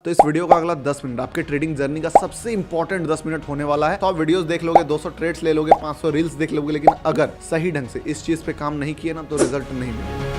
तो इस वीडियो का अगला 10 मिनट आपके ट्रेडिंग जर्नी का सबसे इंपॉर्टेंट 10 मिनट होने वाला है। तो आप वीडियोस देख लोगे, 200 ट्रेड्स ले लोगे, 500 रील्स देख लोगे, लेकिन अगर सही ढंग से इस चीज पे काम नहीं किए ना तो रिजल्ट नहीं मिलेगा।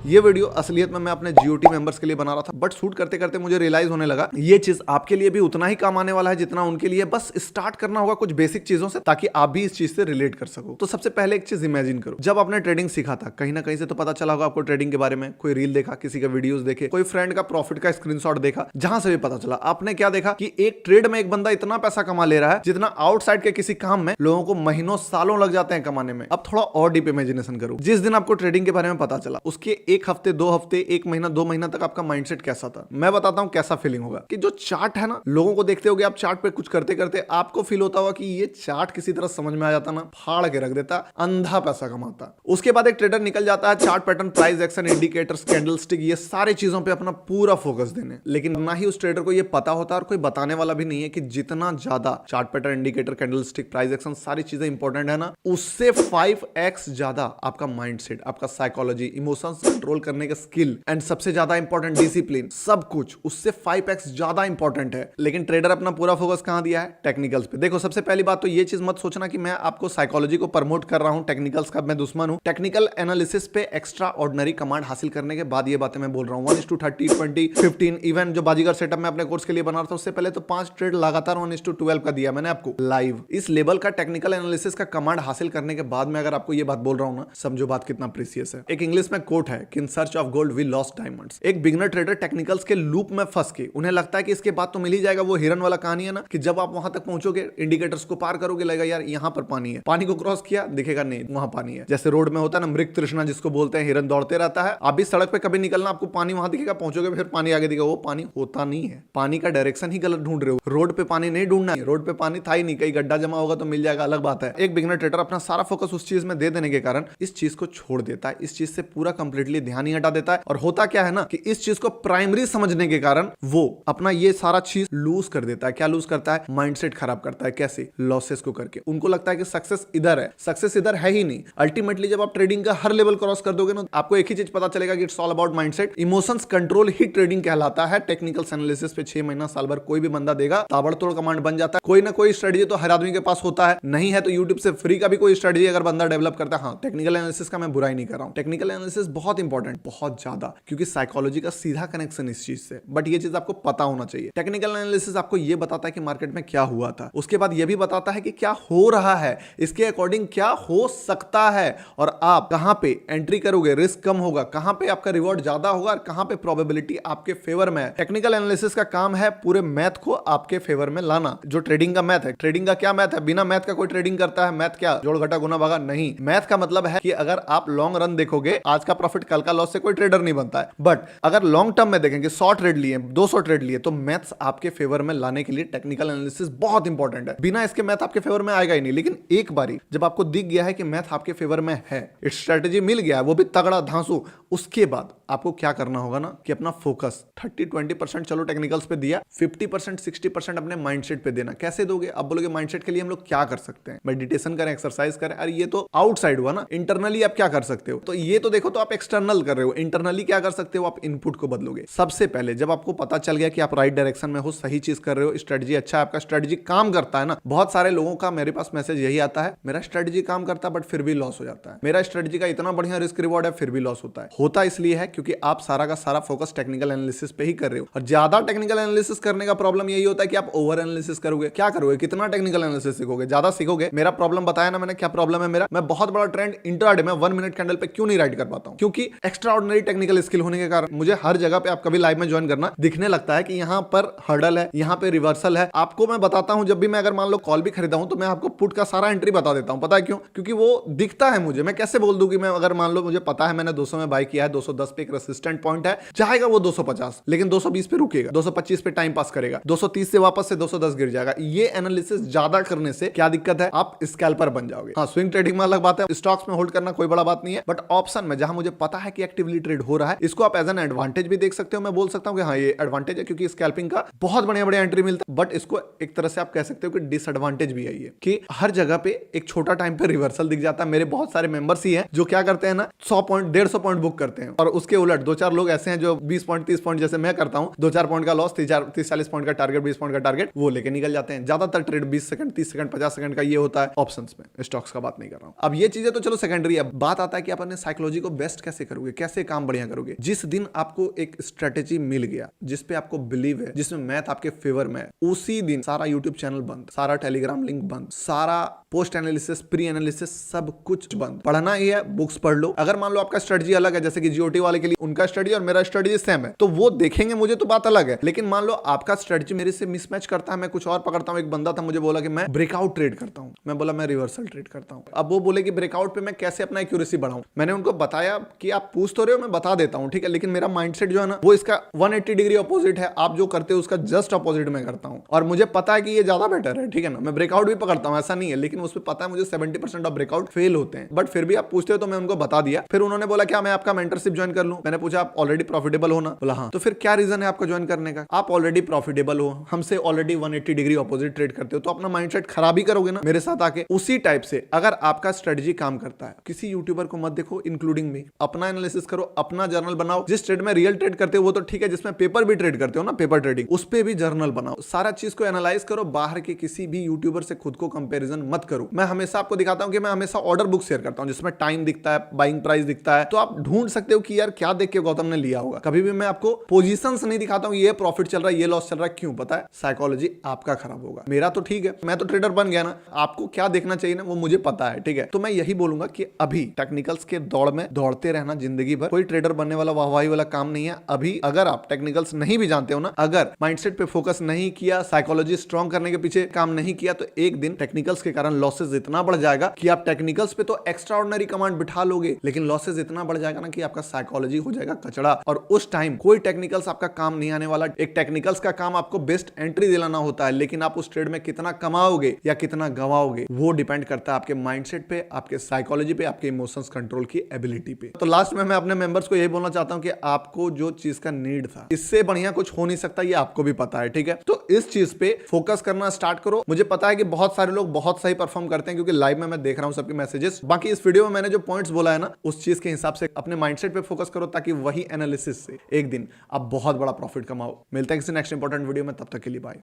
ये वीडियो असलियत में मैं अपने जीओटी मेंबर्स के लिए बना रहा था, बट शूट करते करते मुझे रियलाइज होने लगा ये चीज आपके लिए भी उतना ही काम आने वाला है जितना उनके लिए। बस स्टार्ट करना होगा कुछ बेसिक चीजों से ताकि आप भी इस चीज से रिलेट कर सको। तो सबसे पहले एक चीज इमेजिन करो, जब आपने ट्रेडिंग सीखा था कहीं ना कहीं से तो पता चला होगा आपको ट्रेडिंग के बारे में। कोई रील देखा, किसी का वीडियोस देखे, कोई फ्रेंड का प्रॉफिट का स्क्रीनशॉट देखा, जहां से भी पता चला आपने क्या देखा कि एक ट्रेड में एक बंदा इतना पैसा कमा ले रहा है जितना आउटसाइड के किसी काम में लोगों को महीनों सालों लग जाते हैं कमाने में। अब थोड़ा और डीप इमेजिनेशन करो, जिस दिन आपको ट्रेडिंग के बारे में पता चला उसके एक हफ्ते, 2 हफ्ते, 1 महीना, 2 महीना तक आपका माइंडसेट कैसा था। मैं बताता हूं कैसा फीलिंग होगा कि जो चार्ट है ना, लोगों को देखते होगे आप चार्ट पे कुछ करते करते आपको फील होता होगा कि ये चार्ट किसी तरह समझ में आ जाता ना, फाड़ के रख देता, अंधा पैसा कमाता। उसके बाद एक ट्रेडर निकल जाता है chart pattern, price action, indicators, candlestick, ये सारे चीजों पे अपना पूरा फोकस देने। लेकिन ना ही उस ट्रेडर को ये पता होता और कोई बताने वाला भी नहीं है कि जितना ज्यादा chart pattern, indicator, candlestick, price action सारी चीजें इंपॉर्टेंट है ना, उससे 5x ज्यादा आपका माइंडसेट, आपका साइकोलॉजी, इमोशंस कंट्रोल करने का स्किल एंड सबसे ज्यादा इंपॉर्टेंट डिसिप्लिन, सब कुछ उससे 5x ज्यादा इंपॉर्टेंट है। लेकिन ट्रेडर अपना पूरा फोकस कहां दिया है? टेक्निकल्स पे। देखो, सबसे पहली बात तो ये चीज मत सोचना कि मैं आपको साइकोलॉजी को प्रमोट कर रहा हूं, टेक्निकल्स का मैं दुश्मन हूं। टेक्निकल एनालिसिस पे एक्स्ट्रा ऑर्डिनरी कमांड हासिल करने के बाद ये बातें मैं बोल रहा हूं। 1:30, 20, 15, इवन जो बाजीगर सेटअप मैं अपने कोर्स के लिए बना रहा था उससे पहले तो 5 ट्रेड लगातार 1:12 का दिया मैंने आपको लाइव। इस लेवल का टेक्निकल एनालिसिस का कमांड हासिल करने के बाद में अगर आपको ये बात बोल रहा हूं ना, समझो बात कितना प्रीसियस है। एक इंग्लिश में कोट है कि in search of gold we lost diamonds. एक बिगनर ट्रेडर टेक्निकल्स के लूप में फंस के उन्हें लगता है कि इसके बाद तो मिल ही जाएगा। वो हिरन वाला कहानी है ना कि जब आप वहां तक पहुंचोगे, इंडिकेटर्स को पार करोगे, लगेगा यार यहां पर पानी है, पानी को क्रॉस किया, दिखेगा नहीं वहां पानी है। जैसे रोड में होता है ना मृग तृष्णा जिसको बोलते हैं, हिरन दौड़ते रहता है। आप भी सड़क पे कभी निकलना, आपको पानी वहां दिखेगा, पहुंचोगे फिर पानी आगे दिखेगा, वो पानी होता नहीं है। पानी का डायरेक्शन ही गलत ढूंढ रहे हो। रोड पे पानी नहीं ढूंढना है, रोड पे पानी था ही नहीं, कहीं गड्ढा जमा होगा तो मिल जाएगा, अलग बात है। एक बिगनर ट्रेडर अपना सारा फोकस उस चीज में दे देने के कारण इस चीज को छोड़ देता है, इस चीज से पूरा कंप्लीटली ध्यान ही हटा देता है। और होता क्या है ना कि इस चीज को प्राइमरी समझने के कारण वो अपना ये सारा चीज लूज कर देता है। क्या लूज करता है? माइंडसेट खराब करता है। कैसे? लॉसेस को करके। उनको लगता है कि सक्सेस इधर है, सक्सेस इधर है ही नहीं। अल्टीमेटली जब आप ट्रेडिंग का हर लेवल क्रॉस कर दोगे ना, आपको एक ही चीज पता चलेगा कि it's all about mindset. Emotions control he trading कहलाता है। टेक्निकल एनालिसिस पे 6 महीना, साल भर कोई भी बंदा देगा, ताबड़तोड़ कमांड बन जाता है। कोई ना कोई स्ट्रेटजी तो हर आदमी के पास होता है, नहीं है तो यूट्यूब से फ्री का भी कोई स्ट्रेटजी अगर बंदा डेवलप करता है। हाँ, टेक्निकल एनालिसिस का मैं बुराई नहीं कर रहा हूं, टेक्निकल एनालिसिस बहुत इंपॉर्टेंट, बहुत ज्यादा, क्योंकि साइकोलॉजी का सीधा कनेक्शन इस चीज से। बट ये चीज आपको पता होना चाहिए। टेक्निकल एनालिसिस आपको ये बताता है कि मार्केट में क्या हुआ था, उसके बाद ये भी बताता है कि क्या हो रहा है, इसके अकॉर्डिंग क्या हो सकता है, और आप कहां पे एंट्री करोगे, रिस्क कम होगा, कहां पे आपका रिवॉर्ड ज्यादा होगा और कहां पे प्रोबेबिलिटी आपके फेवर में है। टेक्निकल एनालिसिस का काम है पूरे मैथ को आपके फेवर में लाना। जो ट्रेडिंग का मैथ है, ट्रेडिंग का क्या मैथ है? बिना मैथ का कोई ट्रेडिंग करता है? मैथ क्या जोड़ घटा गुना भागा? नहीं। मैथ का मतलब है कि अगर आप लॉन्ग रन देखोगे, आज का प्रॉफिट कल का लॉस से कोई ट्रेडर नहीं बनता है। बट अगर लॉन्ग टर्म में देखेंगे, 100 ट्रेड लिए, 200 ट्रेड लिए, तो मैथ्स आपके फेवर में लाने के लिए टेक्निकल एनालिसिस बहुत इंपॉर्टेंट है। बिना इसके मैथ आपके फेवर में आएगा ही नहीं। लेकिन एक बारी जब आपको दिख गया है कि मैथ आपके फेवर में है, स्ट्रेटजी मिल गया है, वो भी तगड़ा धांसू, उसके बाद आपको क्या करना होगा ना कि अपना फोकस 30-20% चलो टेक्निकल्स पे दिया, 50% 60% अपने माइंडसेट पे देना। कैसे दोगे? आप बोलोगे माइंडसेट के लिए हम लोग क्या कर सकते हैं? मेडिटेशन करें, एक्सरसाइज करें। अरे ये तो आउटसाइड हुआ ना। इंटरनली आप क्या कर सकते हो? तो ये तो देखो, तो आप एक्सटर्नल कर रहे हो। इंटरनली क्या कर सकते हो? आप इनपुट को बदलोगे। सबसे पहले जब आपको पता चल गया कि आप राइट डायरेक्शन में हो, सही चीज कर रहे हो, स्ट्रेटजी अच्छा है, आपका स्ट्रेटजी काम करता है ना। बहुत सारे लोगों का मेरे पास मैसेज यही आता है, मेरा स्ट्रेटजी काम करता है बट फिर भी लॉस हो जाता है। मेरा स्ट्रेटजी का इतना बढ़िया रिस्क रिवॉर्ड है, फिर भी लॉस होता है। होता इसलिए है क्योंकि आप सारा का सारा फोकस टेक्निकल एनालिसिस पे ही कर रहे हो। और ज्यादा टेक्निकल एनालिसिस करने का प्रॉब्लम यही होता है कि आप ओवर एनालिसिस करोगे। क्या करोगे? कितना टेक्निकल एनालिसिस सीखोगे? ज्यादा सीखोगे। मेरा प्रॉब्लम बताया ना मैंने, क्या प्रॉब्लम है मेरा? मैं बहुत बड़ा ट्रेंड इंट्राडे में 1 मिनट कैंडल पे क्यों नहीं राइट कर पाता हूं? क्योंकि एक्स्ट्रा ऑर्डिनरी टेक्निकल स्किल होने के कारण मुझे हर जगह पे, आप कभी लाइव में ज्वाइन करना, दिखने लगता है कि यहां पर हर्डल है, यहां पे रिवर्सल है। आपको मैं बताता हूं, जब भी मैं अगर मान लो कॉल भी खरीदा हूं तो मैं आपको पुट का सारा एंट्री बता देता हूं। पता है क्यों? क्योंकि वो दिखता है मुझे। मैं कैसे बोल दूं कि मैं, अगर मान लो मुझे पता है मैंने 200 में बाय किया है, 210 पे एक रेसिस्टेंट पॉइंट है, जाएगा वो 250, लेकिन 220 पे रुकेगा, 225 पे टाइम पास करेगा, 230 से वापस से 210 गिर जाएगा। ये एनालिसिस ज्यादा करने से क्या दिक्कत है, आप स्कैल्पर बन जाओगे। हाँ, स्विंग ट्रेडिंग में अलग बात है, स्टॉक्स में होल्ड करना कोई बड़ा बात नहीं है, बट ऑप्शन में जहां मुझे पता है कि एक्टिवली ट्रेड हो रहा है, इसको आप एज एन एडवांटेज भी देख सकते हो। मैं बोल सकता हूं कि हाँ ये एडवांटेज है, क्योंकि स्कैल्पिंग का बहुत बढ़िया एंट्री मिलता है, बट इसको एक तरह से आप कह सकते हो कि डिसएडवांटेज भी है ये, कि हर जगह पे एक छोटा टाइम पे रिवर्सल दिख जाता है। मेरे बहुत सारे मेंबर्स ही हैं जो क्या करते हैं ना, 100 पॉइंट 150 पॉइंट बुक करते हैं, और उसके उलट 2-4 लोग ऐसे हैं जो 20 पॉइंट 30 पॉइंट जैसे मैं करता हूं, 2-4 पॉइंट का लॉस, 30-40 पॉइंट का टारगेट, 20 पॉइंट का टारगेट, वो लेके निकल जाते हैं। ज्यादातर ट्रेड 20 सेकंड 30 सेकंड 50 सेकंड का ये होता है ऑप्शंस में, स्टॉक्स का बात नहीं कर रहा हूं। अब ये चीजें तो चलो सेकेंडरी है, बात आता है कि आप अपने साइकोलॉजी को बेस्ट कैसे करोगे, कैसे काम बढ़िया करोगे। जिस दिन आपको एक स्ट्रेटेजी मिल गया जिसपे आपको बिलीव है, जिसमें मैथ आपके फेवर में है, उसी दिन सारा यूट्यूब चैनल बंद, सारा टेलीग्राम लिंक बंद, सारा पोस्ट एनालिसिस प्री एनालिसिस सब कुछ बंद। पढ़ना ही है, बुक्स पढ़ लो। अगर मान लो आपका स्ट्रेटजी अलग है, जैसे कि जीओटी वाले के लिए उनका स्ट्रेटजी और मेरा स्ट्रेटजी सेम है, तो वो देखेंगे मुझे तो बात अलग है। लेकिन मान लो आपका स्ट्रेटजी मेरे से मिसमैच करता है, मैं कुछ और पकड़ता हूं। एक बंदा था, मुझे बोला कि मैं ब्रेकआउट ट्रेड करता हूं, मैं बोला मैं रिवर्सल ट्रेड करता हूं। अब वो बोले कि ब्रेकआउट पे मैं कैसे अपना एक्यूरेसी बढ़ाऊं। मैंने उनको बताया कि आप पूछ तो रहे हो, मैं बता देता हूं, ठीक है, लेकिन मेरा माइंडसेट जो है ना, वो इसका 180 डिग्री अपोजिट है। आप जो करते हो उसका जस्ट अपोजिट में करता हूं, और मुझे पता है कि ये ज्यादा बेटर है, ठीक है ना। मैं ब्रेकआउट भी पकड़ता हूं, ऐसा नहीं है, लेकिन उसमें पता है मुझे 70% ऑफ ब्रेकआउट फेल होते हैं, बट फिर भी आप पूछते हो तो मैं उनको बता दिया। फिर उन्होंने बोला क्या मैं आपका मेंटरशिप ज्वाइन कर लूं। मैंने पूछा आप ऑलरेडी प्रॉफिटेबल हो ना, बोला हाँ। तो फिर क्या रीजन है आपका ज्वाइन करने का, आप ऑलरेडी प्रॉफिटेबल हो, हमसे ऑलरेडी 180 डिग्री अपोजिट ट्रेड करते हो, तो अपना माइंडसेट खराब ही करोगे ना मेरे साथ आके। उसी टाइप से अगर आपका स्ट्रेटजी काम करता है, किसी यूट्यूबर को मत देखो, इंक्लूडिंग मी, अपना एनालिसिस करो, अपना जर्नल बनाओ। जिस ट्रेड में रियल ट्रेड करते हो वो तो ठीक है, जिसमें पेपर भी ट्रेड करते हो ना, पेपर ट्रेडिंग, उस पे भी जर्नल बनाओ, सारा चीज को एनालाइज करो। बाहर के किसी भी यूट्यूबर से खुद को कंपैरिजन मत करो। मैं हमेशा आपको दिखाता हूं कि मैं हमेशा ऑर्डर बुक शेयर करता हूं, जिसमें टाइम दिखता है, बाइंग प्राइस दिखता है, तो आप ढूंढ सकते हो कि यार क्या देख के गौतम ने लिया होगा। कभी भी मैं आपको पोजीशंस नहीं दिखाता हूं, ये प्रॉफिट चल रहा है, ये लॉस चल रहा है, क्यों? पता है, साइकोलॉजी आपका खराब होगा, मेरा तो ठीक है, मैं तो ट्रेडर बन गया ना। आपको क्या देखना चाहिए ना, वो मुझे पता है, ठीक है। तो मैं यही बोलूंगा कि अभी टेक्निकल्स के दौड़ में दौड़ते रहना जिंदगी भर, कोई ट्रेडर बनने वाला वाहवाही वाला काम नहीं है। अभी अगर आप टेक्निकल्स नहीं भी जानते हो ना, अगर माइंडसेट पे फोकस नहीं किया, साइकोलॉजी स्ट्रॉन्ग करने के पीछे काम नहीं किया, तो एक दिन टेक्निकल्स के कारण लॉसेस इतना बढ़ जाएगा कि आप टेक्निकल्स पे तो एक्स्ट्रा ऑर्डिनरी कमांड बिठा लोगे, लेकिन लॉसेस इतना बढ़ जाएगा ना कि आपका साइकोलॉजी हो जाएगा कचड़ा, और उस टाइम कोई टेक्निकल्स आपका काम नहीं आने वाला। एक टेक्निकल्स का काम आपको बेस्ट एंट्री दिलाना होता है, लेकिन आप उस ट्रेड में कितना कमाओगे या कितना गवाओगे वो डिपेंड करता है आपके माइंडसेट पे, आपके साइकोलॉजी पे, आपके इमोशंस कंट्रोल की एबिलिटी पे। तो लास्ट में मैं अपने मेंबर्स को यही बोलना चाहता हूं कि आपको जो चीज का नीड था, इससे बढ़िया कुछ हो नहीं सकता, ये आपको भी पता है, ठीक है। तो इस चीज पे फोकस करना स्टार्ट करो। मुझे पता है कि बहुत सारे लोग बहुत सही परफॉर्म करते हैं, क्योंकि लाइव में मैं देख रहा हूं सबके मैसेजेस। बाकी इस वीडियो में मैंने जो पॉइंट्स बोला है ना, उस चीज के हिसाब से अपने माइंडसेट पे फोकस करो, ताकि वही एनालिसिस से एक दिन आप बहुत बड़ा प्रॉफिट कमाओ। मिलते हैं किसी नेक्स्ट इंपॉर्टेंट वीडियो में, तब तक के लिए बाय।